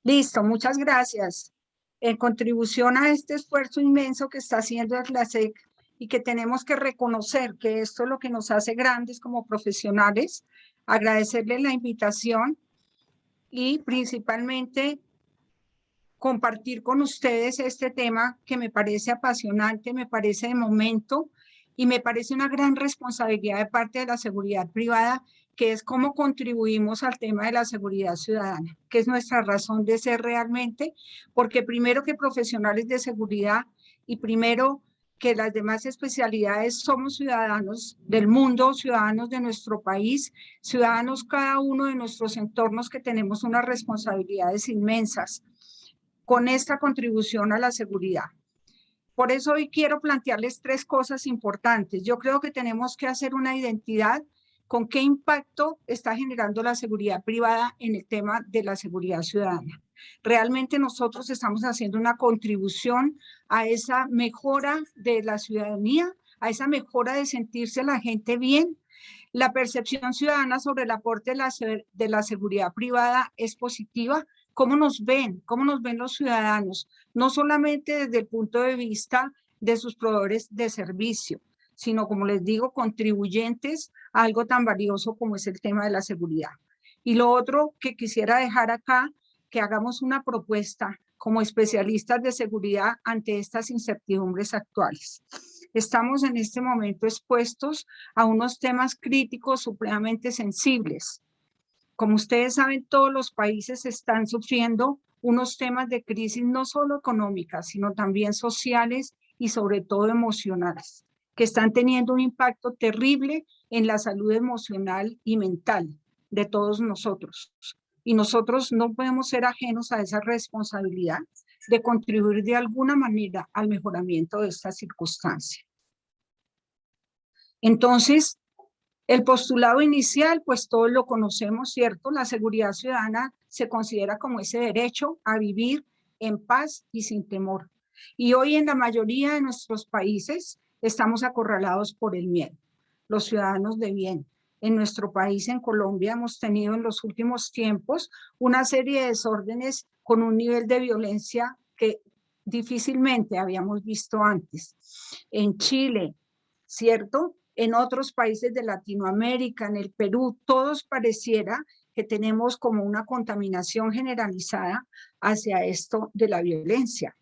Listo, muchas gracias. En contribución a este esfuerzo inmenso que está haciendo el CLASEC y que tenemos que reconocer que esto es lo que nos hace grandes como profesionales, agradecerles la invitación y principalmente compartir con ustedes este tema que me parece apasionante, me parece de momento y me parece una gran responsabilidad de parte de la seguridad privada, que es cómo contribuimos al tema de la seguridad ciudadana, que es nuestra razón de ser realmente, porque primero que profesionales de seguridad y primero que las demás especialidades somos ciudadanos del mundo, ciudadanos de nuestro país, ciudadanos cada uno de nuestros entornos que tenemos unas responsabilidades inmensas con esta contribución a la seguridad. Por eso hoy quiero plantearles tres cosas importantes. Yo creo que tenemos que hacer una identidad con qué impacto está generando la seguridad privada en el tema de la seguridad ciudadana. Realmente nosotros estamos haciendo una contribución a esa mejora de la ciudadanía, a esa mejora de sentirse la gente bien. La percepción ciudadana sobre el aporte de la seguridad privada es positiva. ¿Cómo nos ven? ¿Cómo nos ven los ciudadanos? No solamente desde el punto de vista de sus proveedores de servicio, sino, como les digo, contribuyentes a algo tan valioso como es el tema de la seguridad. Y lo otro que quisiera dejar acá, que hagamos una propuesta como especialistas de seguridad ante estas incertidumbres actuales. Estamos en este momento expuestos a unos temas críticos supremamente sensibles. Como ustedes saben, todos los países están sufriendo unos temas de crisis no solo económicas, sino también sociales y sobre todo emocionales, que están teniendo un impacto terrible en la salud emocional y mental de todos nosotros. Y nosotros no podemos ser ajenos a esa responsabilidad de contribuir de alguna manera al mejoramiento de esta circunstancia. Entonces, el postulado inicial, pues todos lo conocemos, ¿cierto? La seguridad ciudadana se considera como ese derecho a vivir en paz y sin temor. Y hoy en la mayoría de nuestros países estamos acorralados por el miedo, los ciudadanos de bien. En nuestro país, en Colombia, hemos tenido en los últimos tiempos una serie de desórdenes con un nivel de violencia que difícilmente habíamos visto antes. En Chile, ¿cierto? En otros países de Latinoamérica, en el Perú, todos pareciera que tenemos como una contaminación generalizada hacia esto de la violencia.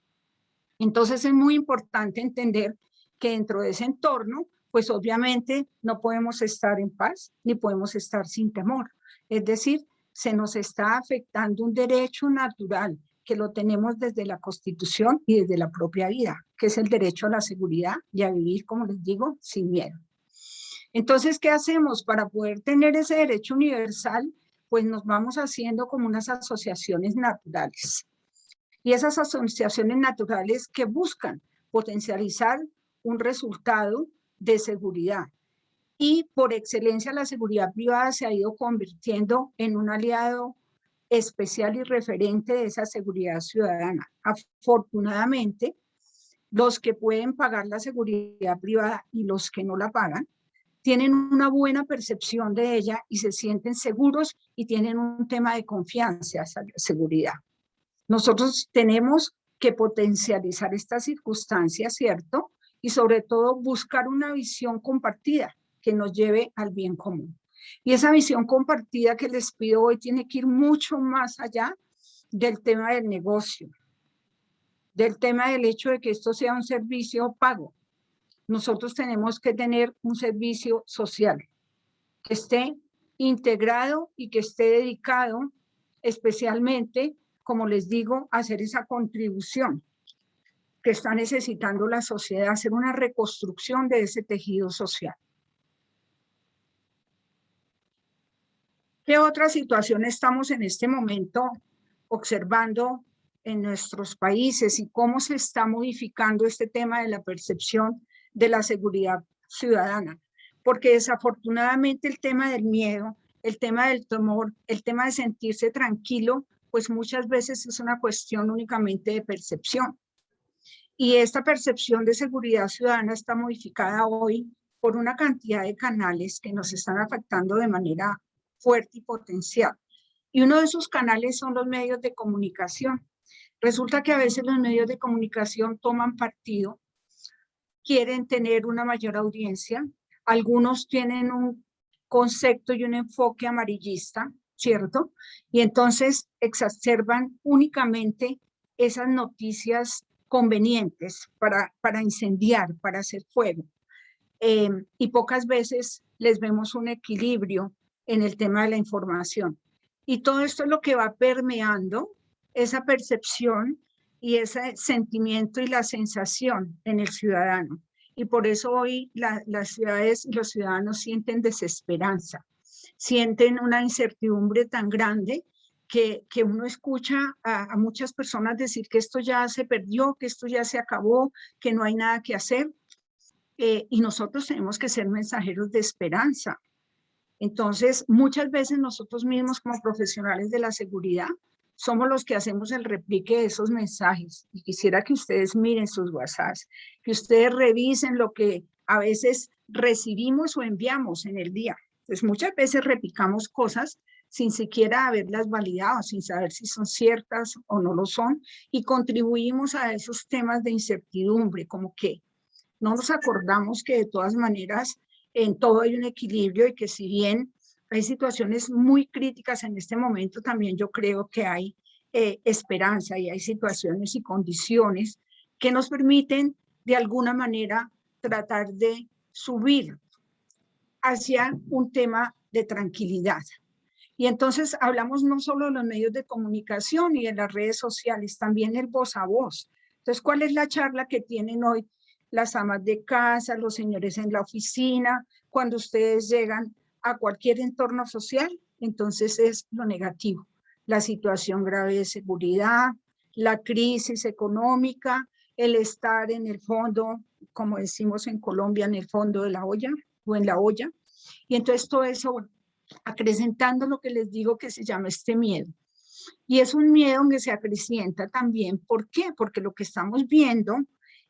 Entonces es muy importante entender que dentro de ese entorno, pues obviamente no podemos estar en paz ni podemos estar sin temor. Es decir, se nos está afectando un derecho natural que lo tenemos desde la Constitución y desde la propia vida, que es el derecho a la seguridad y a vivir, como les digo, sin miedo. Entonces, ¿qué hacemos para poder tener ese derecho universal? Pues nos vamos haciendo como unas asociaciones naturales. Y esas asociaciones naturales que buscan potencializar un resultado de seguridad. Y por excelencia la seguridad privada se ha ido convirtiendo en un aliado especial y referente de esa seguridad ciudadana. Afortunadamente, los que pueden pagar la seguridad privada y los que no la pagan, tienen una buena percepción de ella y se sienten seguros y tienen un tema de confianza hacia la seguridad. Nosotros tenemos que potencializar estas circunstancias, ¿cierto? Y sobre todo buscar una visión compartida que nos lleve al bien común. Y esa visión compartida que les pido hoy tiene que ir mucho más allá del tema del negocio, del tema del hecho de que esto sea un servicio pago. Nosotros tenemos que tener un servicio social que esté integrado y que esté dedicado especialmente, como les digo, a hacer esa contribución que está necesitando la sociedad, hacer una reconstrucción de ese tejido social. ¿Qué otra situación estamos en este momento observando en nuestros países y cómo se está modificando este tema de la percepción de la seguridad ciudadana? Porque desafortunadamente el tema del miedo, el tema del temor, el tema de sentirse tranquilo, pues muchas veces es una cuestión únicamente de percepción. Y esta percepción de seguridad ciudadana está modificada hoy por una cantidad de canales que nos están afectando de manera fuerte y potencial. Y uno de esos canales son los medios de comunicación. Resulta que a veces los medios de comunicación toman partido, quieren tener una mayor audiencia, algunos tienen un concepto y un enfoque amarillista, ¿cierto? Y entonces exacerban únicamente esas noticias convenientes para incendiar, para hacer fuego. Y pocas veces les vemos un equilibrio en el tema de la información. Y todo esto es lo que va permeando esa percepción y ese sentimiento y la sensación en el ciudadano. Y por eso hoy las ciudades y los ciudadanos sienten desesperanza, sienten una incertidumbre tan grande que uno escucha a muchas personas decir que esto ya se perdió, que esto ya se acabó, que no hay nada que hacer. Y nosotros tenemos que ser mensajeros de esperanza. Entonces, muchas veces nosotros mismos como profesionales de la seguridad somos los que hacemos el replique de esos mensajes. Y quisiera que ustedes miren sus WhatsApps, que ustedes revisen lo que a veces recibimos o enviamos en el día. Entonces, muchas veces replicamos cosas sin siquiera haberlas validado, sin saber si son ciertas o no lo son, y contribuimos a esos temas de incertidumbre, como que no nos acordamos que de todas maneras en todo hay un equilibrio y que si bien hay situaciones muy críticas en este momento, también yo creo que hay esperanza y hay situaciones y condiciones que nos permiten de alguna manera tratar de subir hacia un tema de tranquilidad. Y entonces hablamos no solo de los medios de comunicación y de las redes sociales, también el voz a voz. Entonces, ¿cuál es la charla que tienen hoy las amas de casa, los señores en la oficina, cuando ustedes llegan a cualquier entorno social? Entonces es lo negativo, la situación grave de seguridad, la crisis económica, el estar en el fondo, como decimos en Colombia, en el fondo de la olla o en la olla. Y entonces todo eso, acrecentando lo que les digo que se llama este miedo. Y es un miedo que se acrecienta también. ¿Por qué? Porque lo que estamos viendo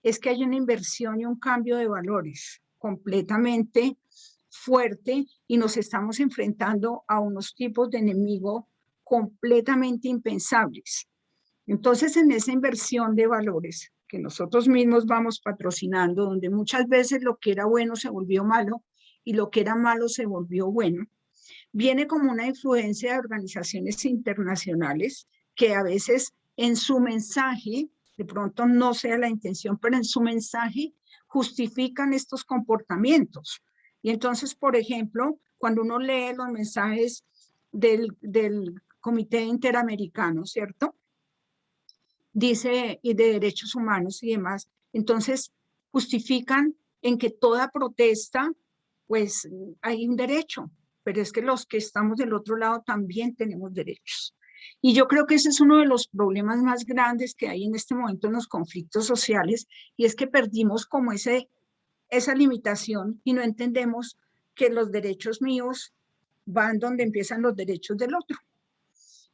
es que hay una inversión y un cambio de valores completamente fuerte y nos estamos enfrentando a unos tipos de enemigo completamente impensables. Entonces, en esa inversión de valores que nosotros mismos vamos patrocinando, donde muchas veces lo que era bueno se volvió malo y lo que era malo se volvió bueno, viene como una influencia de organizaciones internacionales que a veces en su mensaje, de pronto no sea la intención, pero en su mensaje justifican estos comportamientos. Y entonces, por ejemplo, cuando uno lee los mensajes del Comité Interamericano, ¿cierto? Dice, y de derechos humanos y demás, entonces justifican en que toda protesta, pues hay un derecho, pero es que los que estamos del otro lado también tenemos derechos. Y yo creo que ese es uno de los problemas más grandes que hay en este momento en los conflictos sociales, y es que perdimos como esa limitación y no entendemos que los derechos míos van donde empiezan los derechos del otro.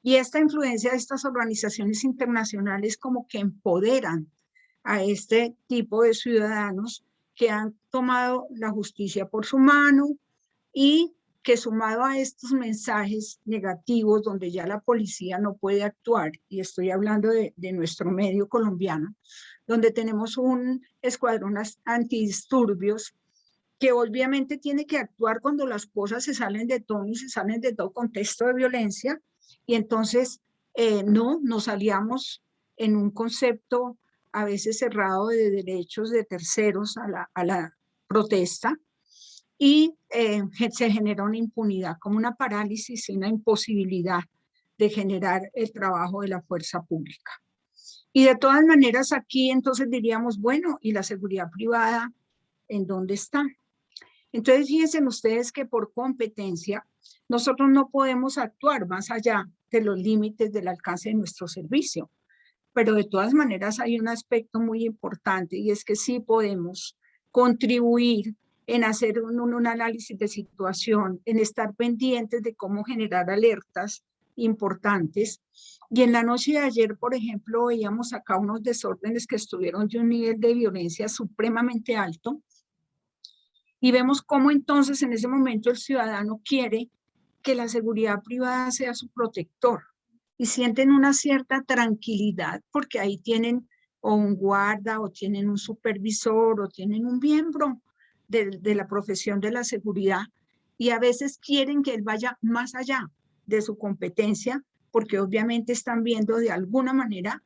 Y esta influencia de estas organizaciones internacionales como que empoderan a este tipo de ciudadanos que han tomado la justicia por su mano y que sumado a estos mensajes negativos donde ya la policía no puede actuar, y estoy hablando de nuestro medio colombiano, donde tenemos un escuadrón antidisturbios que obviamente tiene que actuar cuando las cosas se salen de tono y se salen de todo contexto de violencia, y entonces no nos aliamos en un concepto a veces cerrado de derechos de terceros a la protesta, y se genera una impunidad, como una parálisis y una imposibilidad de generar el trabajo de la fuerza pública. Y de todas maneras aquí entonces diríamos, bueno, ¿y la seguridad privada en dónde está? Entonces, fíjense ustedes que por competencia nosotros no podemos actuar más allá de los límites del alcance de nuestro servicio, pero de todas maneras hay un aspecto muy importante y es que sí podemos contribuir en hacer un análisis de situación, en estar pendientes de cómo generar alertas importantes. Y en la noche de ayer, por ejemplo, veíamos acá unos desórdenes que estuvieron de un nivel de violencia supremamente alto, y vemos cómo entonces en ese momento el ciudadano quiere que la seguridad privada sea su protector y sienten una cierta tranquilidad porque ahí tienen o un guarda o tienen un supervisor o tienen un miembro de la profesión de la seguridad y a veces quieren que él vaya más allá de su competencia porque obviamente están viendo de alguna manera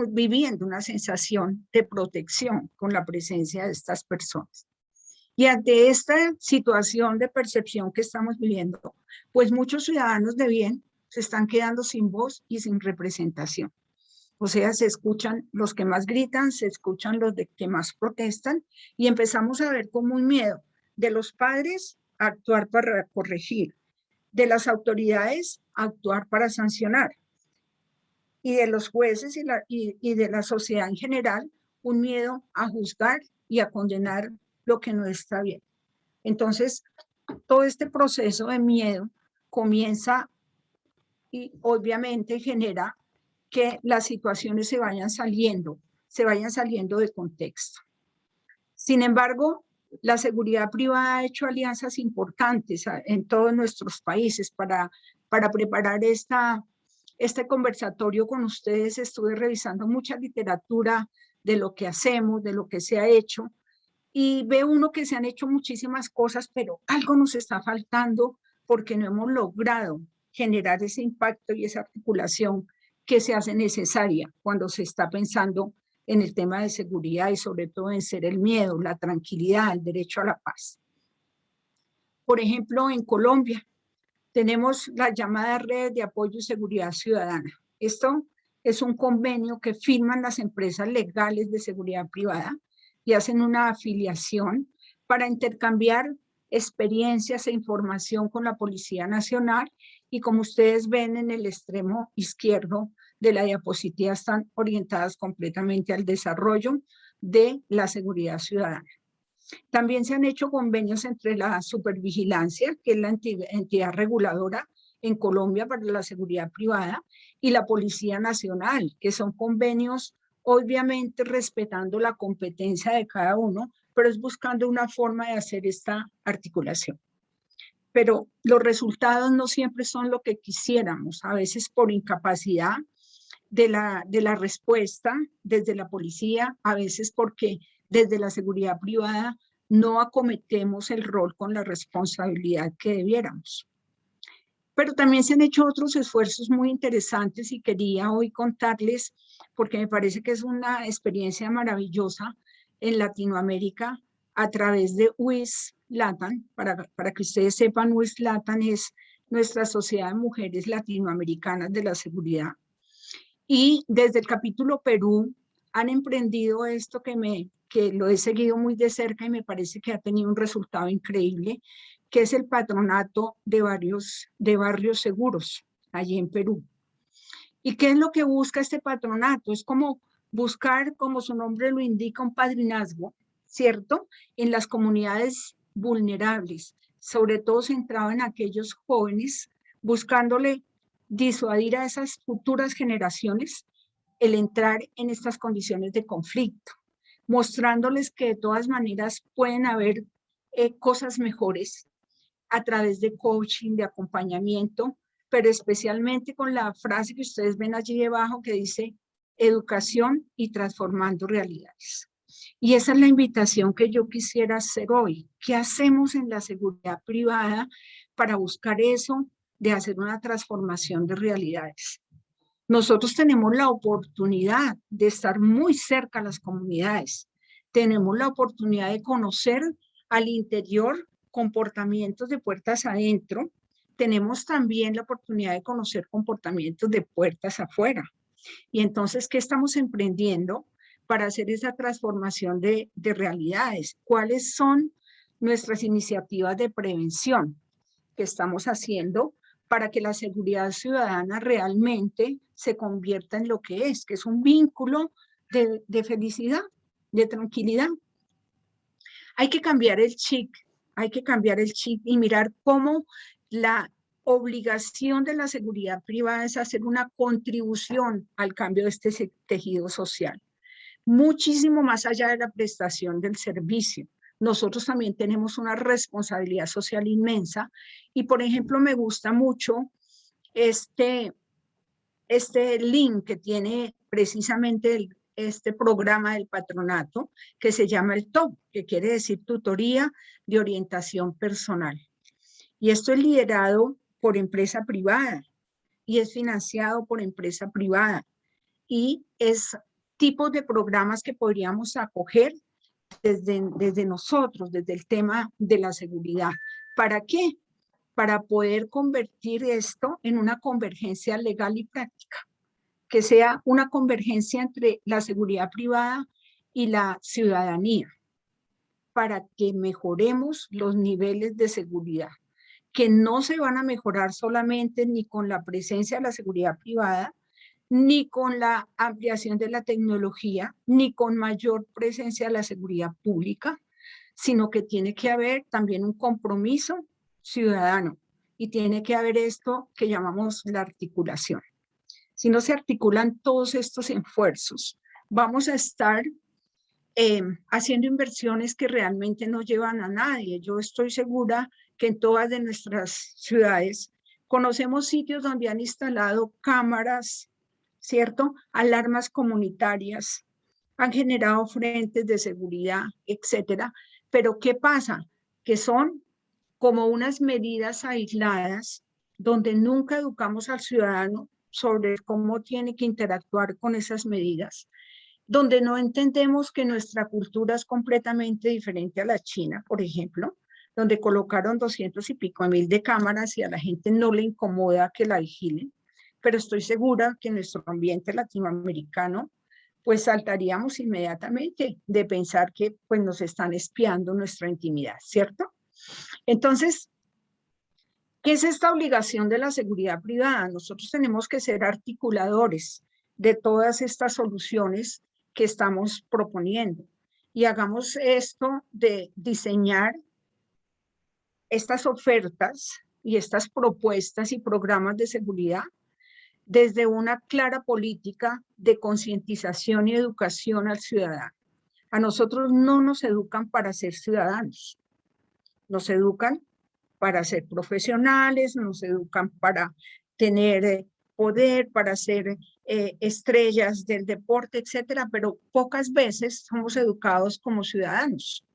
viviendo una sensación de protección con la presencia de estas personas. Y ante esta situación de percepción que estamos viviendo, pues muchos ciudadanos de bien se están quedando sin voz y sin representación. O sea, se escuchan los que más gritan, se escuchan los que más protestan y empezamos a ver como un miedo de los padres a actuar para corregir, de las autoridades a actuar para sancionar y de los jueces y de la sociedad en general un miedo a juzgar y a condenar lo que no está bien. Entonces, todo este proceso de miedo comienza y obviamente genera que las situaciones se vayan saliendo de contexto. Sin embargo, la seguridad privada ha hecho alianzas importantes en todos nuestros países para preparar este conversatorio con ustedes. Estuve revisando mucha literatura de lo que hacemos, de lo que se ha hecho, y ve uno que se han hecho muchísimas cosas, pero algo nos está faltando porque no hemos logrado generar ese impacto y esa articulación que se hace necesaria cuando se está pensando en el tema de seguridad y sobre todo en ser el miedo, la tranquilidad, el derecho a la paz. Por ejemplo, en Colombia tenemos la llamada Red de Apoyo y Seguridad Ciudadana. Esto es un convenio que firman las empresas legales de seguridad privada y hacen una afiliación para intercambiar experiencias e información con la Policía Nacional y como ustedes ven en el extremo izquierdo de la diapositiva están orientadas completamente al desarrollo de la seguridad ciudadana. También se han hecho convenios entre la Supervigilancia, que es la entidad reguladora en Colombia para la seguridad privada, y la Policía Nacional, que son convenios obviamente respetando la competencia de cada uno, pero es buscando una forma de hacer esta articulación. Pero los resultados no siempre son lo que quisiéramos, a veces por incapacidad de la respuesta desde la policía, a veces porque desde la seguridad privada no acometemos el rol con la responsabilidad que debiéramos. Pero también se han hecho otros esfuerzos muy interesantes y quería hoy contarles, porque me parece que es una experiencia maravillosa en Latinoamérica a través de WIS LATAM. Para que ustedes sepan, WIS LATAM es nuestra Sociedad de Mujeres Latinoamericanas de la Seguridad. Y desde el capítulo Perú han emprendido esto que lo he seguido muy de cerca y me parece que ha tenido un resultado increíble, que es el patronato de barrios seguros allí en Perú. ¿Y qué es lo que busca este patronato? Es como buscar, como su nombre lo indica, un padrinazgo, ¿cierto? En las comunidades vulnerables, sobre todo centrado en aquellos jóvenes, buscándole disuadir a esas futuras generaciones el entrar en estas condiciones de conflicto, mostrándoles que de todas maneras pueden haber cosas mejores a través de coaching, de acompañamiento, pero especialmente con la frase que ustedes ven allí debajo que dice educación y transformando realidades. Y esa es la invitación que yo quisiera hacer hoy. ¿Qué hacemos en la seguridad privada para buscar eso de hacer una transformación de realidades? Nosotros tenemos la oportunidad de estar muy cerca a las comunidades. Tenemos la oportunidad de conocer al interior comportamientos de puertas adentro. Tenemos también la oportunidad de conocer comportamientos de puertas afuera. Y entonces, ¿qué estamos emprendiendo para hacer esa transformación de realidades? ¿Cuáles son nuestras iniciativas de prevención que estamos haciendo para que la seguridad ciudadana realmente se convierta en lo que es un vínculo de felicidad, de tranquilidad? Hay que cambiar el chip, y mirar cómo la obligación de la seguridad privada es hacer una contribución al cambio de este tejido social, muchísimo más allá de la prestación del servicio, nosotros también tenemos una responsabilidad social inmensa. Y, por ejemplo, me gusta mucho este link que tiene precisamente este programa del patronato, que se llama el TOP, que quiere decir Tutoría de Orientación Personal. Y esto es liderado por empresa privada y es financiado por empresa privada. Y es tipos de programas que podríamos acoger desde nosotros, desde el tema de la seguridad. ¿Para qué? Para poder convertir esto en una convergencia legal y práctica, que sea una convergencia entre la seguridad privada y la ciudadanía, para que mejoremos los niveles de seguridad, que no se van a mejorar solamente ni con la presencia de la seguridad privada, ni con la ampliación de la tecnología, ni con mayor presencia de la seguridad pública, sino que tiene que haber también un compromiso ciudadano y tiene que haber esto que llamamos la articulación. Si no se articulan todos estos esfuerzos, vamos a estar haciendo inversiones que realmente no llevan a nadie. Yo estoy segura que en todas de nuestras ciudades conocemos sitios donde han instalado cámaras, ¿cierto? Alarmas comunitarias, han generado frentes de seguridad, etcétera. Pero ¿qué pasa? Que son como unas medidas aisladas donde nunca educamos al ciudadano sobre cómo tiene que interactuar con esas medidas, donde no entendemos que nuestra cultura es completamente diferente a la china, por ejemplo, donde colocaron 200 y pico mil de cámaras y a la gente no le incomoda que la vigilen, pero estoy segura que en nuestro ambiente latinoamericano pues saltaríamos inmediatamente de pensar que pues nos están espiando nuestra intimidad, ¿cierto? Entonces, ¿qué es esta obligación de la seguridad privada? Nosotros tenemos que ser articuladores de todas estas soluciones que estamos proponiendo y hagamos esto de diseñar estas ofertas y estas propuestas y programas de seguridad desde una clara política de concientización y educación al ciudadano. A nosotros no nos educan para ser ciudadanos, nos educan para ser profesionales, nos educan para tener poder, para ser estrellas del deporte, etcétera, pero pocas veces somos educados como ciudadanos.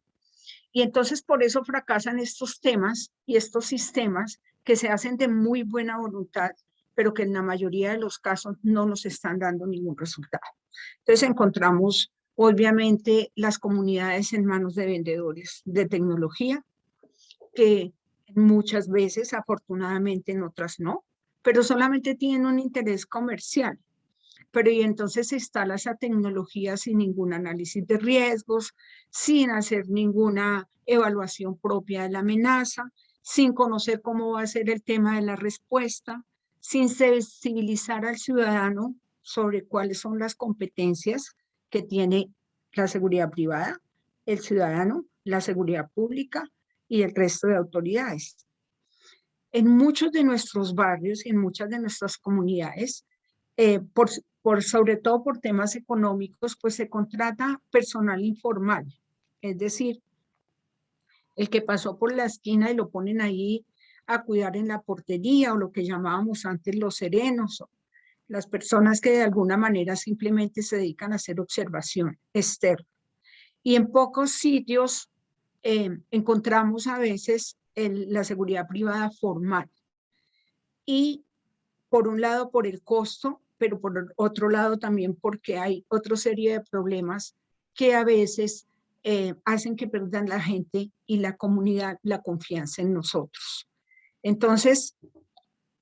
Y entonces por eso fracasan estos temas y estos sistemas que se hacen de muy buena voluntad, pero que en la mayoría de los casos no nos están dando ningún resultado. Entonces encontramos obviamente las comunidades en manos de vendedores de tecnología, que muchas veces, afortunadamente en otras no, pero solamente tienen un interés comercial. Pero y entonces se instala esa tecnología sin ningún análisis de riesgos, sin hacer ninguna evaluación propia de la amenaza, sin conocer cómo va a ser el tema de la respuesta, sin sensibilizar al ciudadano sobre cuáles son las competencias que tiene la seguridad privada, el ciudadano, la seguridad pública y el resto de autoridades. En muchos de nuestros barrios y en muchas de nuestras comunidades, sobre todo por temas económicos, pues se contrata personal informal, es decir, el que pasó por la esquina y lo ponen ahí a cuidar en la portería o lo que llamábamos antes los serenos, las personas que de alguna manera simplemente se dedican a hacer observación externa. Y en pocos sitios encontramos a veces la seguridad privada formal. Y por un lado por el costo, pero por otro lado también porque hay otra serie de problemas que a veces hacen que pierdan la gente y la comunidad la confianza en nosotros. Entonces,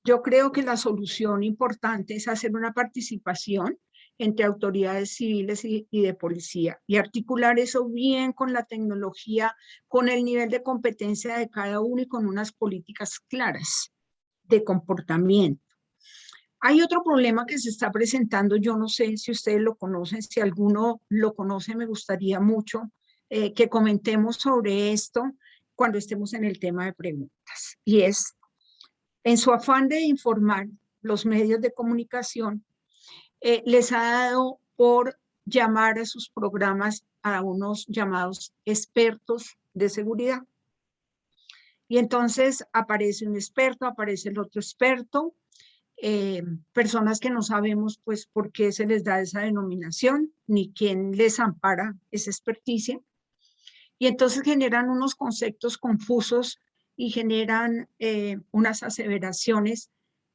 yo creo que la solución importante es hacer una participación entre autoridades civiles y de policía y articular eso bien con la tecnología, con el nivel de competencia de cada uno y con unas políticas claras de comportamiento. Hay otro problema que se está presentando, yo no sé si ustedes lo conocen, si alguno lo conoce, me gustaría mucho que comentemos sobre esto cuando estemos en el tema de preguntas. Y es, en su afán de informar, los medios de comunicación les ha dado por llamar a sus programas a unos llamados expertos de seguridad. Y entonces aparece un experto, aparece el otro experto, personas que no sabemos pues por qué se les da esa denominación, ni quién les ampara esa experticia. Y entonces generan unos conceptos confusos y generan unas aseveraciones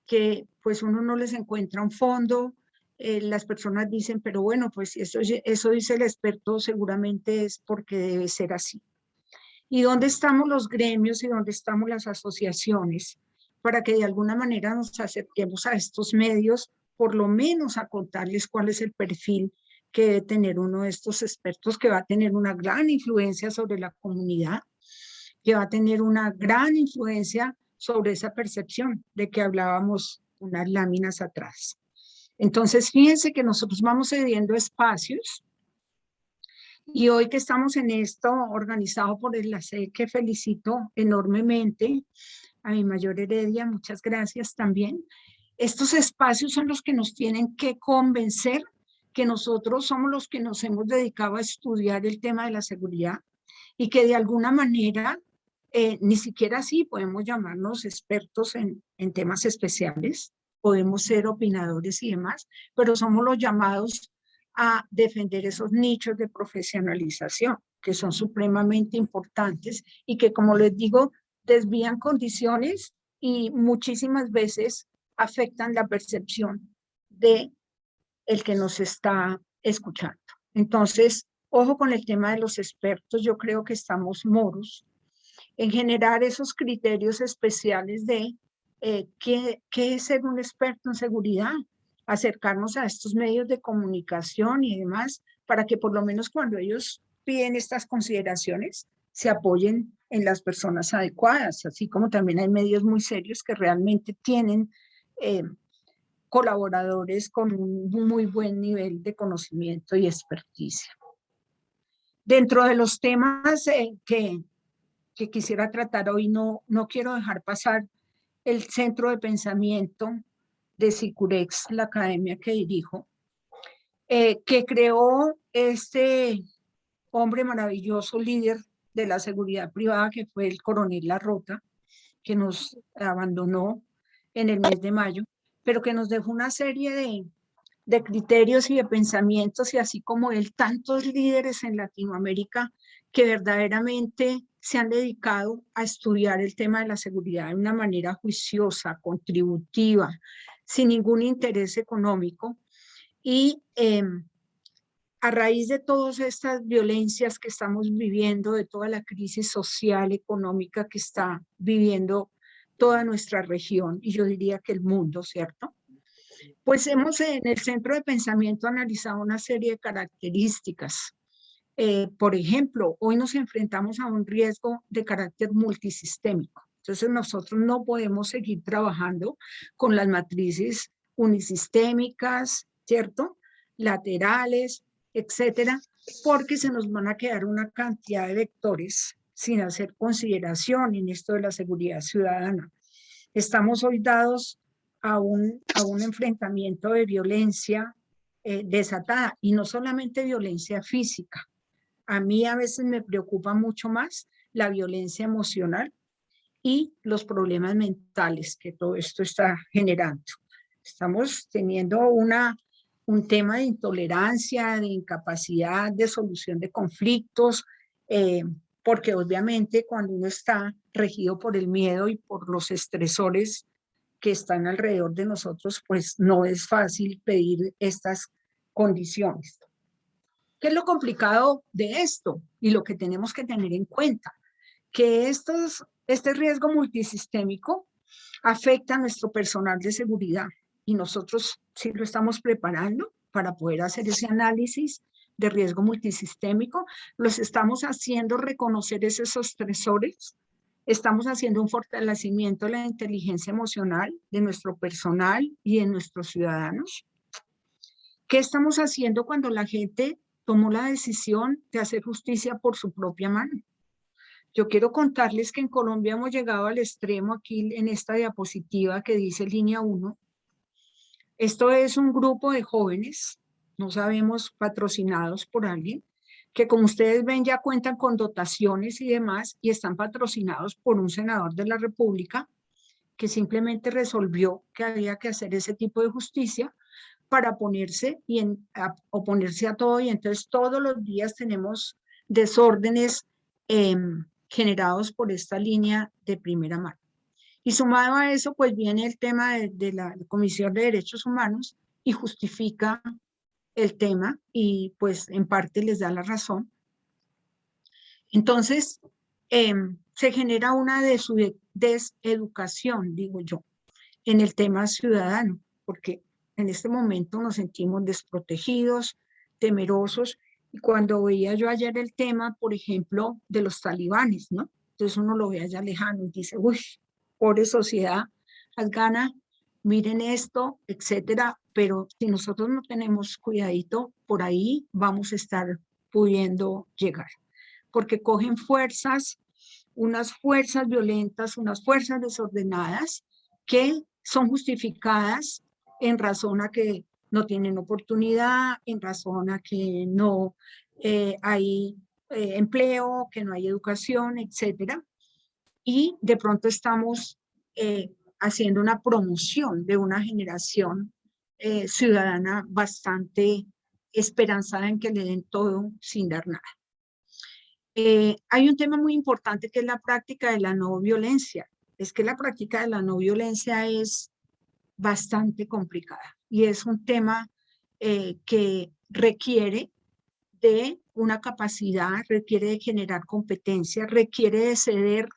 que pues uno no les encuentra un fondo. Las personas dicen, pero bueno, pues si eso dice el experto, seguramente es porque debe ser así. ¿Y dónde estamos los gremios y dónde estamos las asociaciones para que de alguna manera nos acerquemos a estos medios, por lo menos a contarles cuál es el perfil que debe tener uno de estos expertos, que va a tener una gran influencia sobre la comunidad, que va a tener una gran influencia sobre esa percepción de que hablábamos unas láminas atrás? Entonces, fíjense que nosotros vamos cediendo espacios y hoy que estamos en esto, organizado por el ACE, que felicito enormemente, a mi mayor Heredia, muchas gracias también. Estos espacios son los que nos tienen que convencer que nosotros somos los que nos hemos dedicado a estudiar el tema de la seguridad y que de alguna manera, ni siquiera así podemos llamarnos expertos en temas especiales, podemos ser opinadores y demás, pero somos los llamados a defender esos nichos de profesionalización que son supremamente importantes y que, como les digo, desvían condiciones y muchísimas veces afectan la percepción de el que nos está escuchando. Entonces, ojo con el tema de los expertos, yo creo que estamos moros en generar esos criterios especiales de ¿qué es ser un experto en seguridad? Acercarnos a estos medios de comunicación y demás, para que por lo menos cuando ellos piden estas consideraciones, se apoyen en las personas adecuadas, así como también hay medios muy serios que realmente tienen colaboradores con un muy buen nivel de conocimiento y experticia. Dentro de los temas que quisiera tratar hoy, no quiero dejar pasar el centro de pensamiento de Sicurex, la academia que dirijo, que creó este hombre maravilloso, líder de la seguridad privada, que fue el coronel Larrota, que nos abandonó en el mes de mayo, pero que nos dejó una serie de criterios y de pensamientos, y así como él, tantos líderes en Latinoamérica que verdaderamente se han dedicado a estudiar el tema de la seguridad de una manera juiciosa, contributiva, sin ningún interés económico. Y a raíz de todas estas violencias que estamos viviendo, de toda la crisis social, económica que está viviendo toda nuestra región, y yo diría que el mundo, ¿cierto? Pues hemos en el centro de pensamiento analizado una serie de características. Por ejemplo, hoy nos enfrentamos a un riesgo de carácter multisistémico. Entonces nosotros no podemos seguir trabajando con las matrices unisistémicas, ¿cierto? Laterales, etcétera, porque se nos van a quedar una cantidad de vectores sin hacer consideración en esto de la seguridad ciudadana. Estamos hoy dados a un enfrentamiento de violencia desatada, y no solamente violencia física. A mí a veces me preocupa mucho más la violencia emocional y los problemas mentales que todo esto está generando. Estamos teniendo un tema de intolerancia, de incapacidad de solución de conflictos, porque obviamente cuando uno está regido por el miedo y por los estresores que están alrededor de nosotros, pues no es fácil pedir estas condiciones. ¿Qué es lo complicado de esto y lo que tenemos que tener en cuenta? Que este riesgo multisistémico afecta a nuestro personal de seguridad, y nosotros sí lo estamos preparando para poder hacer ese análisis de riesgo multisistémico. Los estamos haciendo reconocer esos estresores, estamos haciendo un fortalecimiento de la inteligencia emocional de nuestro personal y de nuestros ciudadanos. ¿Qué estamos haciendo cuando la gente tomó la decisión de hacer justicia por su propia mano? Yo quiero contarles que en Colombia hemos llegado al extremo aquí en esta diapositiva que dice línea 1. Esto es un grupo de jóvenes, no sabemos, patrocinados por alguien, que como ustedes ven ya cuentan con dotaciones y demás y están patrocinados por un senador de la República que simplemente resolvió que había que hacer ese tipo de justicia para oponerse oponerse a todo, y entonces todos los días tenemos desórdenes generados por esta línea de primera mano. Y sumado a eso, pues viene el tema de la Comisión de Derechos Humanos y justifica el tema y pues en parte les da la razón. Entonces, se genera una deseducación, digo yo, en el tema ciudadano, porque en este momento nos sentimos desprotegidos, temerosos, y cuando veía yo ayer el tema, por ejemplo, de los talibanes, ¿no? Entonces uno lo ve allá lejano y dice, uy, pobre sociedad afgana, miren esto, etcétera, pero si nosotros no tenemos cuidadito, por ahí vamos a estar pudiendo llegar, porque cogen fuerzas, unas fuerzas violentas, unas fuerzas desordenadas que son justificadas en razón a que no tienen oportunidad, en razón a que no hay empleo, que no hay educación, etcétera. Y de pronto estamos haciendo una promoción de una generación ciudadana bastante esperanzada en que le den todo sin dar nada. Hay un tema muy importante que es la práctica de la no violencia. Es que la práctica de la no violencia es bastante complicada y es un tema que requiere de una capacidad, requiere de generar competencia, requiere de ceder,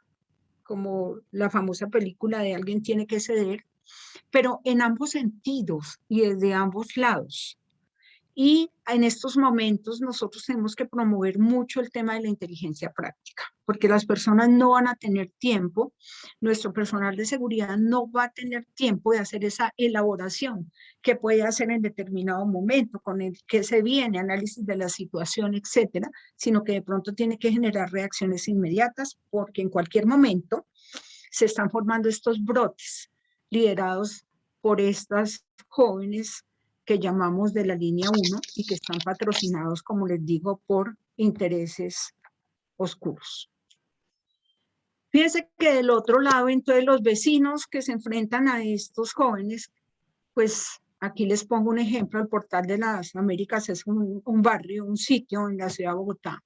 como la famosa película de Alguien tiene que ceder, pero en ambos sentidos y desde ambos lados. Y en estos momentos nosotros tenemos que promover mucho el tema de la inteligencia práctica, porque las personas no van a tener tiempo, nuestro personal de seguridad no va a tener tiempo de hacer esa elaboración que puede hacer en determinado momento, con el que se viene, análisis de la situación, etcétera, sino que de pronto tiene que generar reacciones inmediatas, porque en cualquier momento se están formando estos brotes liderados por estas jóvenes que llamamos de la línea 1 y que están patrocinados, como les digo, por intereses oscuros. Fíjense que del otro lado, entonces, los vecinos que se enfrentan a estos jóvenes, pues aquí les pongo un ejemplo, el Portal de las Américas es un barrio, un sitio en la ciudad de Bogotá,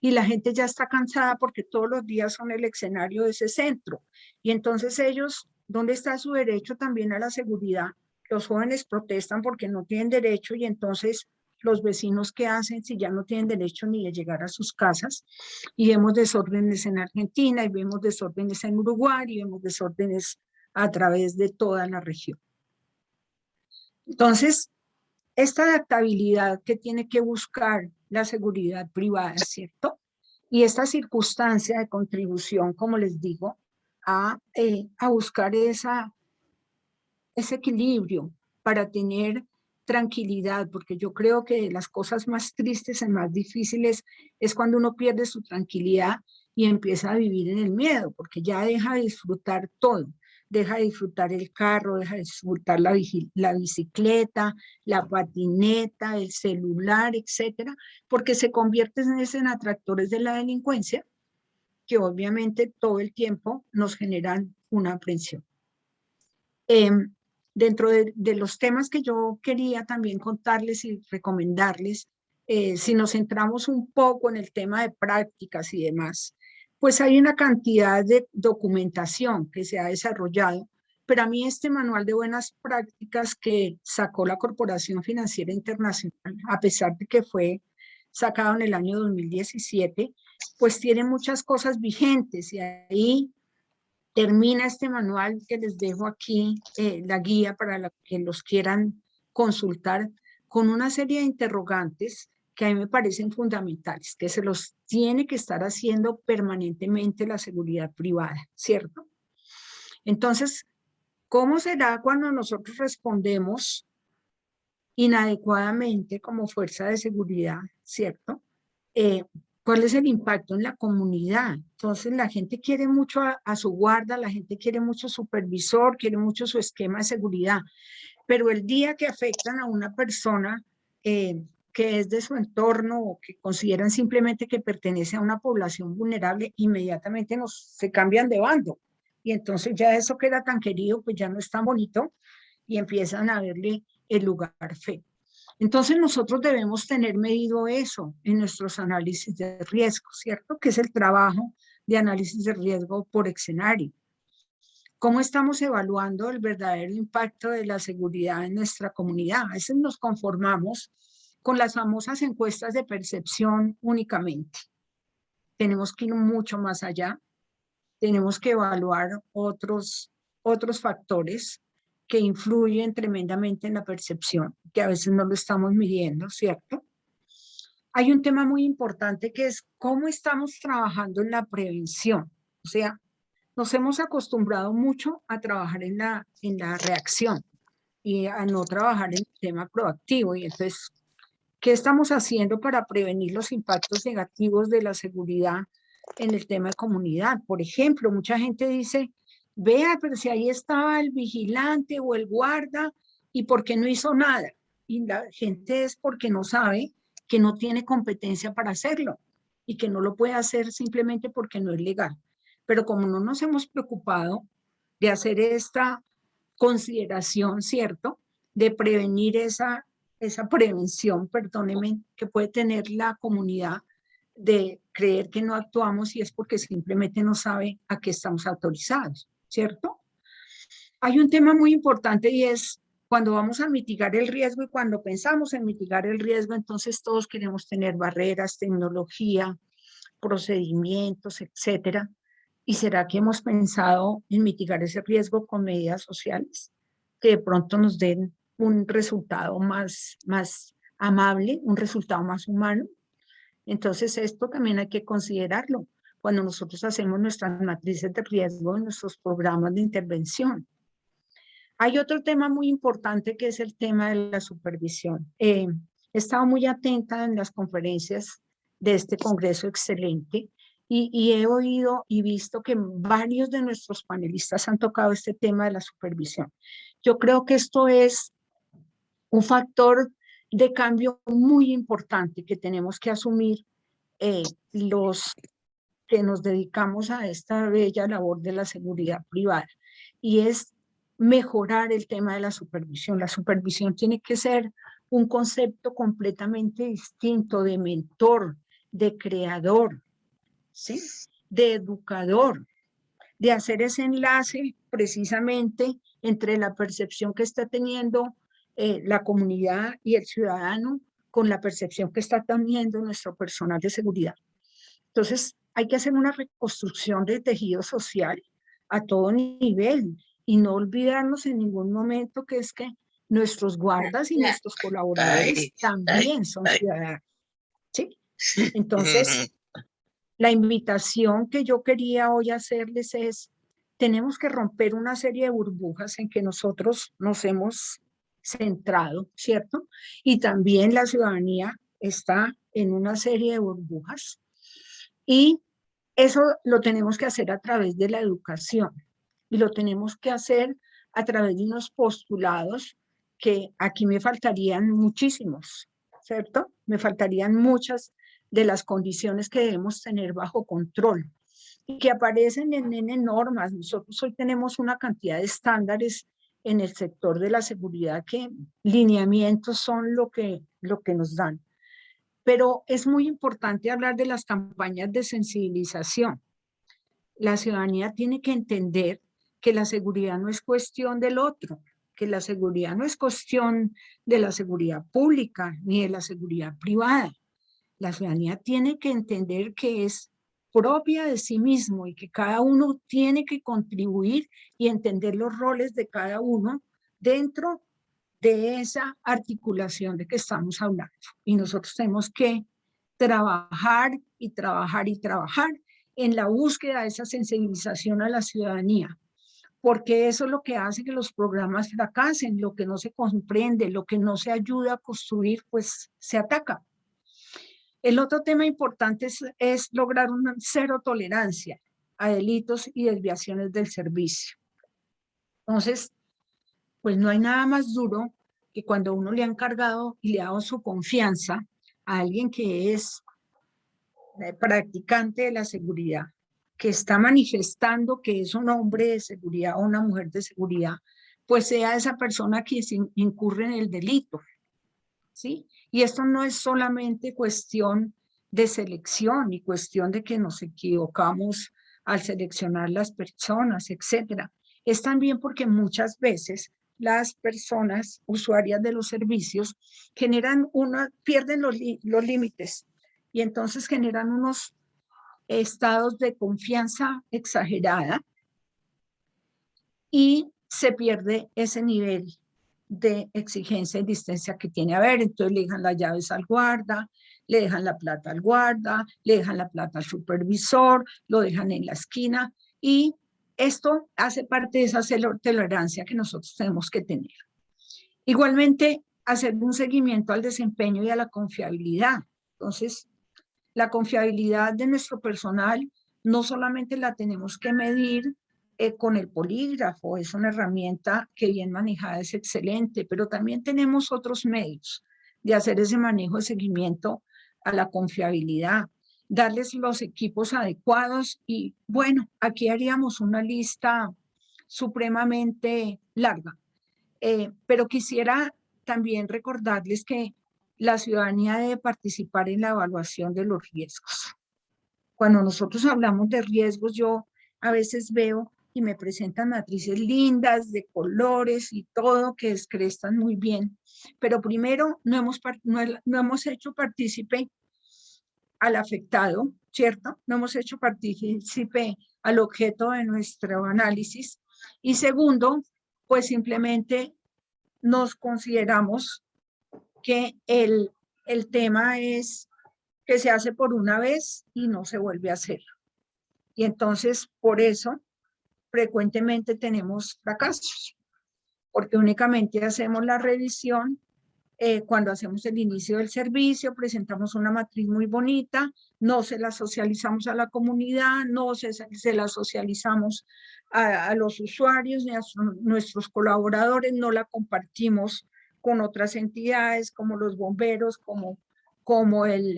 y la gente ya está cansada porque todos los días son el escenario de ese centro, y entonces ellos, ¿dónde está su derecho también a la seguridad? Los jóvenes protestan porque no tienen derecho, y entonces los vecinos, ¿qué hacen si ya no tienen derecho ni de llegar a sus casas? Y vemos desórdenes en Argentina, y vemos desórdenes en Uruguay, y vemos desórdenes a través de toda la región. Entonces, esta adaptabilidad que tiene que buscar la seguridad privada, ¿cierto? Y esta circunstancia de contribución, como les digo, a buscar ese equilibrio para tener tranquilidad, porque yo creo que las cosas más tristes y más difíciles es cuando uno pierde su tranquilidad y empieza a vivir en el miedo, porque ya deja de disfrutar todo, deja de disfrutar el carro, deja de disfrutar la bicicleta, la patineta, el celular, etcétera, porque se convierten en atractores de la delincuencia, que obviamente todo el tiempo nos generan una aprensión. Dentro de los temas que yo quería también contarles y recomendarles, si nos centramos un poco en el tema de prácticas y demás, pues hay una cantidad de documentación que se ha desarrollado, pero a mí este manual de buenas prácticas que sacó la Corporación Financiera Internacional, a pesar de que fue sacado en el año 2017, pues tiene muchas cosas vigentes, y ahí termina este manual que les dejo aquí, la guía para la que los quieran consultar, con una serie de interrogantes que a mí me parecen fundamentales, que se los tiene que estar haciendo permanentemente la seguridad privada, ¿cierto? Entonces, ¿cómo será cuando nosotros respondemos inadecuadamente como fuerza de seguridad, ¿cierto? ¿Cuál es el impacto en la comunidad? Entonces la gente quiere mucho a su guarda, la gente quiere mucho supervisor, quiere mucho su esquema de seguridad, pero el día que afectan a una persona, que es de su entorno o que consideran simplemente que pertenece a una población vulnerable, inmediatamente se cambian de bando. Y entonces ya eso que era tan querido, pues ya no es tan bonito y empiezan a verle el lugar feo. Entonces nosotros debemos tener medido eso en nuestros análisis de riesgo, ¿cierto? Que es el trabajo de análisis de riesgo por escenario. ¿Cómo estamos evaluando el verdadero impacto de la seguridad en nuestra comunidad? A veces nos conformamos con las famosas encuestas de percepción únicamente. Tenemos que ir mucho más allá. Tenemos que evaluar otros factores que influyen tremendamente en la percepción, que a veces no lo estamos midiendo, ¿cierto? Hay un tema muy importante que es cómo estamos trabajando en la prevención. O sea, nos hemos acostumbrado mucho a trabajar en la reacción y a no trabajar en el tema proactivo. Y entonces, ¿qué estamos haciendo para prevenir los impactos negativos de la seguridad en el tema de comunidad? Por ejemplo, mucha gente dice, vea, pero si ahí estaba el vigilante o el guarda, ¿y por qué no hizo nada? Y la gente es porque no sabe que no tiene competencia para hacerlo y que no lo puede hacer simplemente porque no es legal. Pero como no nos hemos preocupado de hacer esta consideración, ¿cierto? De prevenir esa prevención, perdónenme, que puede tener la comunidad de creer que no actuamos y es porque simplemente no sabe a qué estamos autorizados, ¿cierto? Hay un tema muy importante y es cuando vamos a mitigar el riesgo y cuando pensamos en mitigar el riesgo, entonces todos queremos tener barreras, tecnología, procedimientos, etcétera. ¿Y será que hemos pensado en mitigar ese riesgo con medidas sociales que de pronto nos den un resultado más amable, un resultado más humano? Entonces, esto también hay que considerarlo cuando nosotros hacemos nuestras matrices de riesgo en nuestros programas de intervención. Hay otro tema muy importante que es el tema de la supervisión. He estado muy atenta en las conferencias de este congreso excelente y he oído y visto que varios de nuestros panelistas han tocado este tema de la supervisión. Yo creo que esto es un factor de cambio muy importante que tenemos que asumir los que nos dedicamos a esta bella labor de la seguridad privada, y es mejorar el tema de la supervisión. La supervisión tiene que ser un concepto completamente distinto de mentor, de creador, ¿sí? De educador, de hacer ese enlace precisamente entre la percepción que está teniendo la comunidad y el ciudadano con la percepción que está teniendo nuestro personal de seguridad. Entonces, hay que hacer una reconstrucción del tejido social a todo nivel y no olvidarnos en ningún momento que es que nuestros guardas y nuestros colaboradores también son ciudadanos, ¿sí? Entonces, la invitación que yo quería hoy hacerles es, tenemos que romper una serie de burbujas en que nosotros nos hemos centrado, ¿cierto? Y también la ciudadanía está en una serie de burbujas y eso lo tenemos que hacer a través de la educación y lo tenemos que hacer a través de unos postulados que aquí me faltarían muchísimos, ¿cierto? Me faltarían muchas de las condiciones que debemos tener bajo control y que aparecen en normas. Nosotros hoy tenemos una cantidad de estándares en el sector de la seguridad que lineamientos son lo que nos dan. Pero es muy importante hablar de las campañas de sensibilización. La ciudadanía tiene que entender que la seguridad no es cuestión del otro, que la seguridad no es cuestión de la seguridad pública ni de la seguridad privada. La ciudadanía tiene que entender que es propia de sí mismo y que cada uno tiene que contribuir y entender los roles de cada uno dentro de esa articulación de que estamos hablando. Y nosotros tenemos que trabajar y trabajar y trabajar en la búsqueda de esa sensibilización a la ciudadanía, porque eso es lo que hace que los programas fracasen, lo que no se comprende, lo que no se ayuda a construir, pues se ataca. El otro tema importante es lograr una cero tolerancia a delitos y desviaciones del servicio. Entonces, pues no hay nada más duro que cuando uno le ha encargado y le ha dado su confianza a alguien que es practicante de la seguridad, que está manifestando que es un hombre de seguridad o una mujer de seguridad, pues sea esa persona que incurre en el delito, ¿sí? Y esto no es solamente cuestión de selección y cuestión de que nos equivocamos al seleccionar las personas, etcétera. Es también porque muchas veces las personas usuarias de los servicios pierden los límites y entonces generan unos estados de confianza exagerada y se pierde ese nivel de exigencia y distancia que tiene a ver. Entonces le dejan las llaves al guarda, le dejan la plata al guarda, le dejan la plata al supervisor, lo dejan en la esquina y esto hace parte de esa tolerancia que nosotros tenemos que tener. Igualmente, hacer un seguimiento al desempeño y a la confiabilidad. Entonces, la confiabilidad de nuestro personal no solamente la tenemos que medir con el polígrafo, es una herramienta que bien manejada es excelente, pero también tenemos otros medios de hacer ese manejo de seguimiento a la confiabilidad, darles los equipos adecuados y bueno, aquí haríamos una lista supremamente larga, pero quisiera también recordarles que la ciudadanía debe participar en la evaluación de los riesgos. Cuando nosotros hablamos de riesgos, yo a veces veo y me presentan matrices lindas de colores y todo que descrestan muy bien, pero primero no hemos hecho partícipe al afectado, ¿cierto? No hemos hecho partícipe al objeto de nuestro análisis y segundo, pues simplemente nos consideramos que el tema es que se hace por una vez y no se vuelve a hacer. Y entonces, por eso, frecuentemente tenemos fracasos, porque únicamente hacemos la revisión cuando hacemos el inicio del servicio, presentamos una matriz muy bonita, no se la socializamos a la comunidad, no se la socializamos a los usuarios ni a nuestros colaboradores, no la compartimos con otras entidades como los bomberos, como el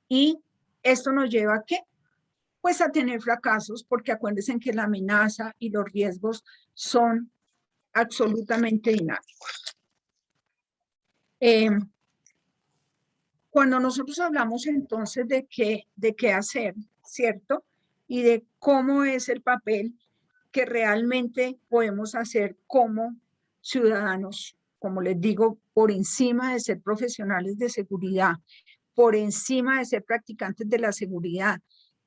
y esto nos lleva a ¿qué? Pues a tener fracasos, porque acuérdense que la amenaza y los riesgos son absolutamente dinámicos. Cuando nosotros hablamos entonces de qué hacer, ¿cierto? Y de cómo es el papel que realmente podemos hacer como ciudadanos, como les digo, por encima de ser profesionales de seguridad, por encima de ser practicantes de la seguridad,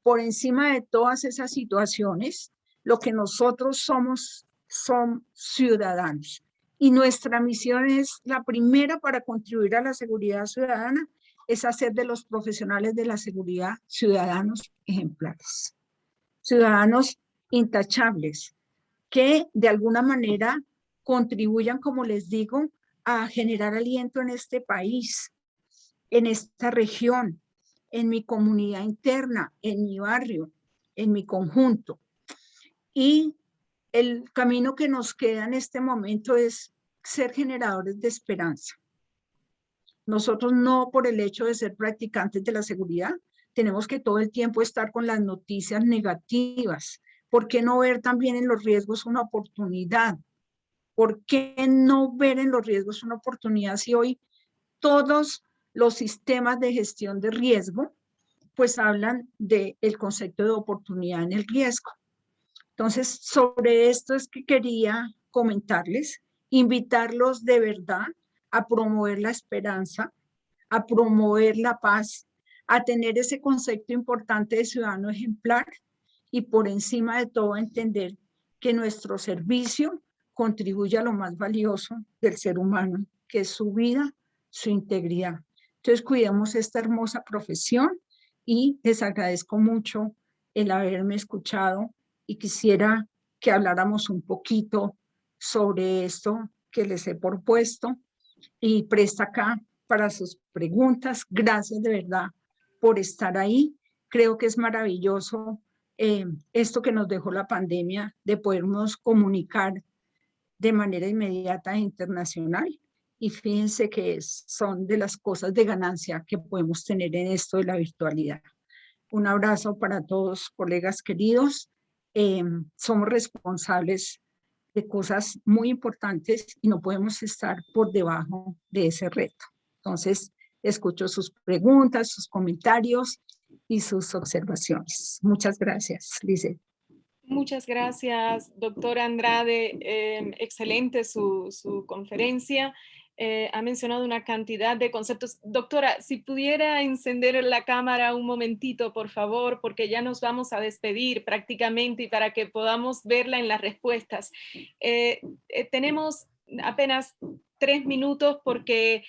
por encima de todas esas situaciones, lo que nosotros somos son ciudadanos. Y nuestra misión es la primera para contribuir a la seguridad ciudadana, es hacer de los profesionales de la seguridad ciudadanos ejemplares, ciudadanos intachables, que de alguna manera contribuyan, como les digo, a generar aliento en este país, en esta región, en mi comunidad interna, en mi barrio, en mi conjunto. Y el camino que nos queda en este momento es ser generadores de esperanza. Nosotros no por el hecho de ser practicantes de la seguridad, tenemos que todo el tiempo estar con las noticias negativas. ¿Por qué no ver también en los riesgos una oportunidad? ¿Por qué no ver en los riesgos una oportunidad si hoy todos los sistemas de gestión de riesgo pues hablan del concepto de oportunidad en el riesgo? Entonces, sobre esto es que quería comentarles, invitarlos de verdad a promover la esperanza, a promover la paz, a tener ese concepto importante de ciudadano ejemplar y por encima de todo entender que nuestro servicio contribuye a lo más valioso del ser humano, que es su vida, su integridad. Entonces, cuidemos esta hermosa profesión y les agradezco mucho el haberme escuchado y quisiera que habláramos un poquito sobre esto que les he propuesto y presta acá para sus preguntas. Gracias de verdad por estar ahí. Creo que es maravilloso esto que nos dejó la pandemia de podernos comunicar de manera inmediata e internacional y fíjense que son de las cosas de ganancia que podemos tener en esto de la virtualidad. Un abrazo para todos, colegas queridos. Somos responsables de cosas muy importantes y no podemos estar por debajo de ese reto. Entonces, escucho sus preguntas, sus comentarios y sus observaciones. Muchas gracias, Lizeth. Muchas gracias, doctora Andrade. Excelente su conferencia. Ha mencionado una cantidad de conceptos. Doctora, si pudiera encender la cámara un momentito, por favor, porque ya nos vamos a despedir prácticamente y para que podamos verla en las respuestas. Tenemos apenas 3 minutos porque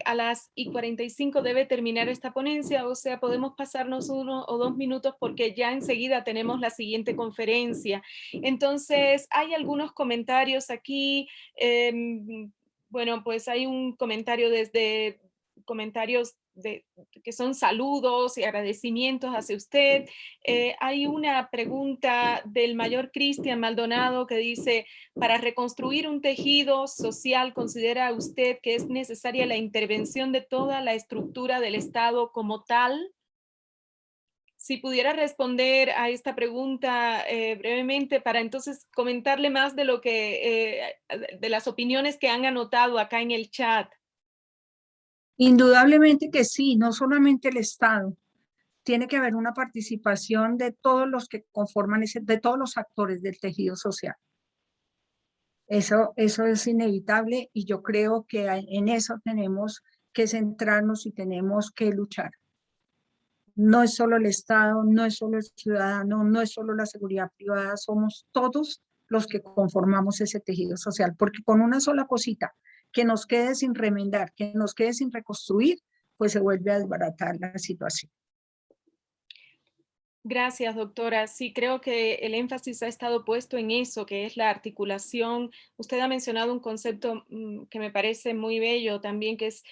a las 45 debe terminar esta ponencia, o sea, podemos pasarnos 1 o 2 minutos porque ya enseguida tenemos la siguiente conferencia. Entonces, hay algunos comentarios aquí. Bueno, pues hay un comentario desde comentarios que son saludos y agradecimientos hacia usted. Hay una pregunta del mayor Cristian Maldonado que dice, para reconstruir un tejido social, ¿considera usted que es necesaria la intervención de toda la estructura del Estado como tal? Si pudiera responder a esta pregunta brevemente para entonces comentarle más de lo que, de las opiniones que han anotado acá en el chat. Indudablemente que sí, no solamente el Estado. Tiene que haber una participación de todos los que conforman de todos los actores del tejido social. Eso es inevitable y yo creo que en eso tenemos que centrarnos y tenemos que luchar. No es solo el Estado, no es solo el ciudadano, no es solo la seguridad privada, somos todos los que conformamos ese tejido social, porque con una sola cosita que nos quede sin remendar, que nos quede sin reconstruir, pues se vuelve a desbaratar la situación. Gracias, doctora. Sí, creo que el énfasis ha estado puesto en eso, que es la articulación. Usted ha mencionado un concepto que me parece muy bello también, que es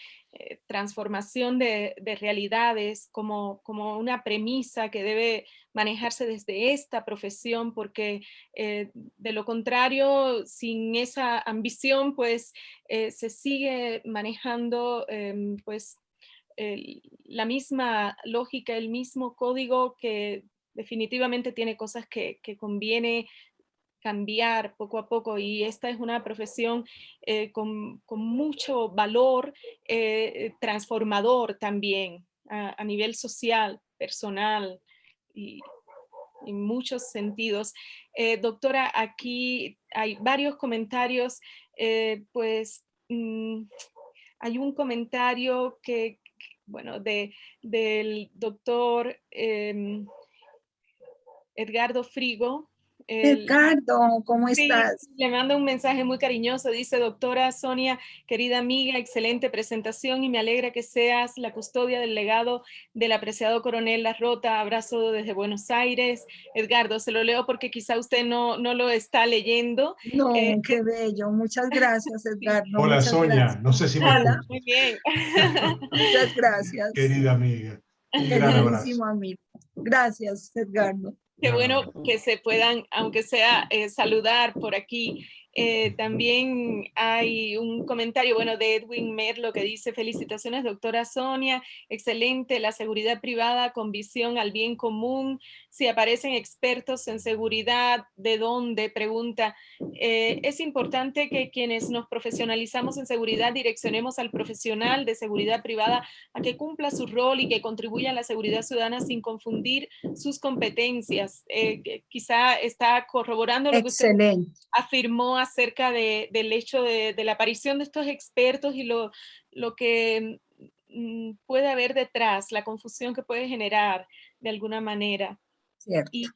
transformación de realidades como una premisa que debe manejarse desde esta profesión, porque de lo contrario, sin esa ambición, pues se sigue manejando, pues, la misma lógica, el mismo código que definitivamente tiene cosas que conviene cambiar poco a poco, y esta es una profesión con mucho valor transformador también a nivel social, personal y en muchos sentidos. Doctora, aquí hay varios comentarios, pues hay un comentario que bueno, del doctor Edgardo Frigo. Edgardo, ¿cómo Sí, estás? le mando un mensaje muy cariñoso. Dice, doctora Sonia, querida amiga, excelente presentación y me alegra que seas la custodia del legado del apreciado coronel La Rota. Abrazo desde Buenos Aires. Edgardo, se lo leo porque quizá usted no lo está leyendo. No, qué bello. Muchas gracias, Sí. Edgardo. Hola Muchas Sonia, gracias. no sé si me Hola, escuchas. Muy bien. muchas gracias. Querida amiga, un gran abrazo. Queridísimo amigo. Gracias, Edgardo. Qué Gran bueno abrazo. que se puedan, aunque sea, saludar por aquí. También hay un comentario, bueno, de Edwin Merlo que dice, felicitaciones, doctora Sonia, excelente, la seguridad privada con visión al bien común. Si aparecen expertos en seguridad, ¿de dónde? Pregunta. Es importante que quienes nos profesionalizamos en seguridad direccionemos al profesional de seguridad privada a que cumpla su rol y que contribuya a la seguridad ciudadana sin confundir sus competencias. Quizá está corroborando lo que usted Excelente. afirmó acerca del hecho de la aparición de estos expertos y lo que puede haber detrás, la confusión que puede generar de alguna manera. Cierto. Y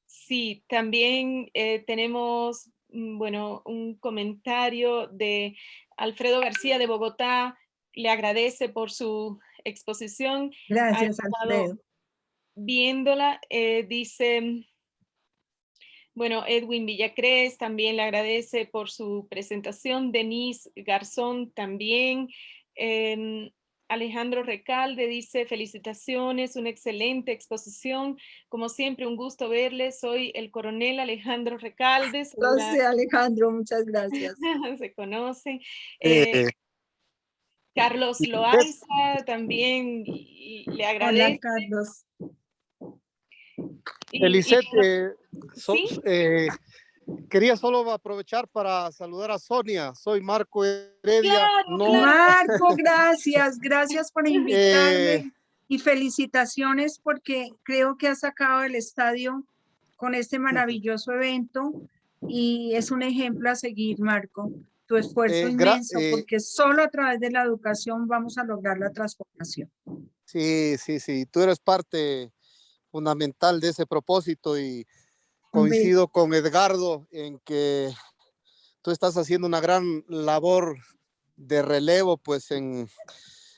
sí, también tenemos, bueno, un comentario de Alfredo García de Bogotá. Le agradece por su exposición. Ha Gracias, estado Alfredo. viéndola. Dice, bueno, Edwin Villacrés también le agradece por su presentación. Denise Garzón también. Alejandro Recalde dice, felicitaciones, una excelente exposición. Como siempre, un gusto verle. Soy el coronel Alejandro Recalde. Lo sé, Alejandro, muchas gracias. Se conocen. Eh, Carlos Lisette, Loaiza también le Hola, agradece. Carlos. Lisette, ¿sí? quería solo aprovechar para saludar a Sonia. Soy Marco Heredia. Claro, No, claro. Marco, gracias, gracias por eh, invitarme y felicitaciones porque creo que has sacado el estadio con este maravilloso evento y es un ejemplo a seguir, Marco. Tu esfuerzo inmenso porque solo a través de la educación vamos a lograr la transformación. sí, sí, sí. Tú eres parte fundamental de ese propósito y Un beso. coincido con Edgardo en que tú estás haciendo una gran labor de relevo, pues, en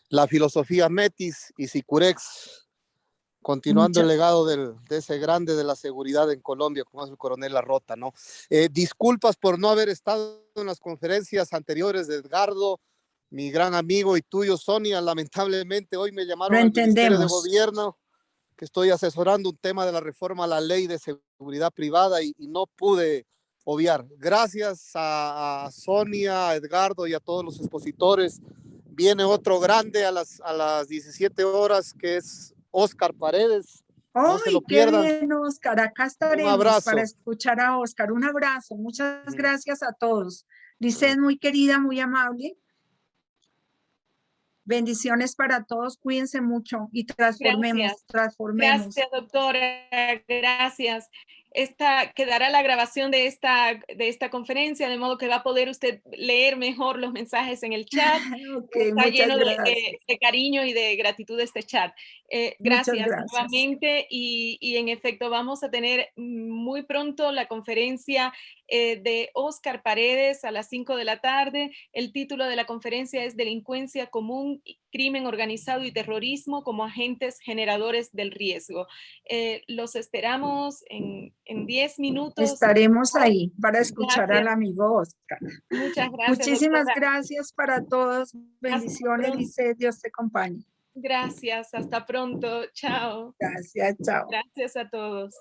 la filosofía Metis y Sicurex, continuando el Muchas, legado de ese grande de la seguridad en Colombia, como es el coronel Larrota, ¿no? Disculpas por no haber estado en las conferencias anteriores de Edgardo, mi gran amigo y tuyo, Sonia. Lamentablemente hoy me lo llamaron al Ministerio de entendemos. Gobierno, que estoy asesorando un tema de la reforma a la ley de seguridad privada y no pude obviar. Gracias a Sonia, a Edgardo y a todos los expositores. Viene otro grande a las 17 horas, que es Oscar Paredes. No se lo ¡Ay, qué pierdan. bien, Oscar! Acá Un estaremos para abrazo. escuchar a Oscar. Un abrazo. Muchas Ujú. gracias a todos. Lisset, muy querida, muy amable. Bendiciones para todos. Cuídense mucho y transformemos, Gracias. transformemos. Gracias, doctora. Gracias. Quedará la grabación de esta conferencia, de modo que va a poder usted leer mejor los mensajes en el chat. Ok, Está muchas lleno gracias. de cariño y de gratitud este chat. Muchas Gracias gracias. nuevamente y en efecto vamos a tener muy pronto la conferencia de Oscar Paredes a las 5 de la tarde. El título de la conferencia es Delincuencia común, crimen organizado y terrorismo como agentes generadores del riesgo. Los esperamos en 10 minutos. Estaremos ahí para escuchar al Gracias. amigo Oscar. Muchas gracias, Muchísimas doctora. gracias para todos. Hasta Bendiciones, pronto. Lisset. Dios te acompañe. Gracias. Hasta pronto. Chao. Gracias, chao. Gracias a todos.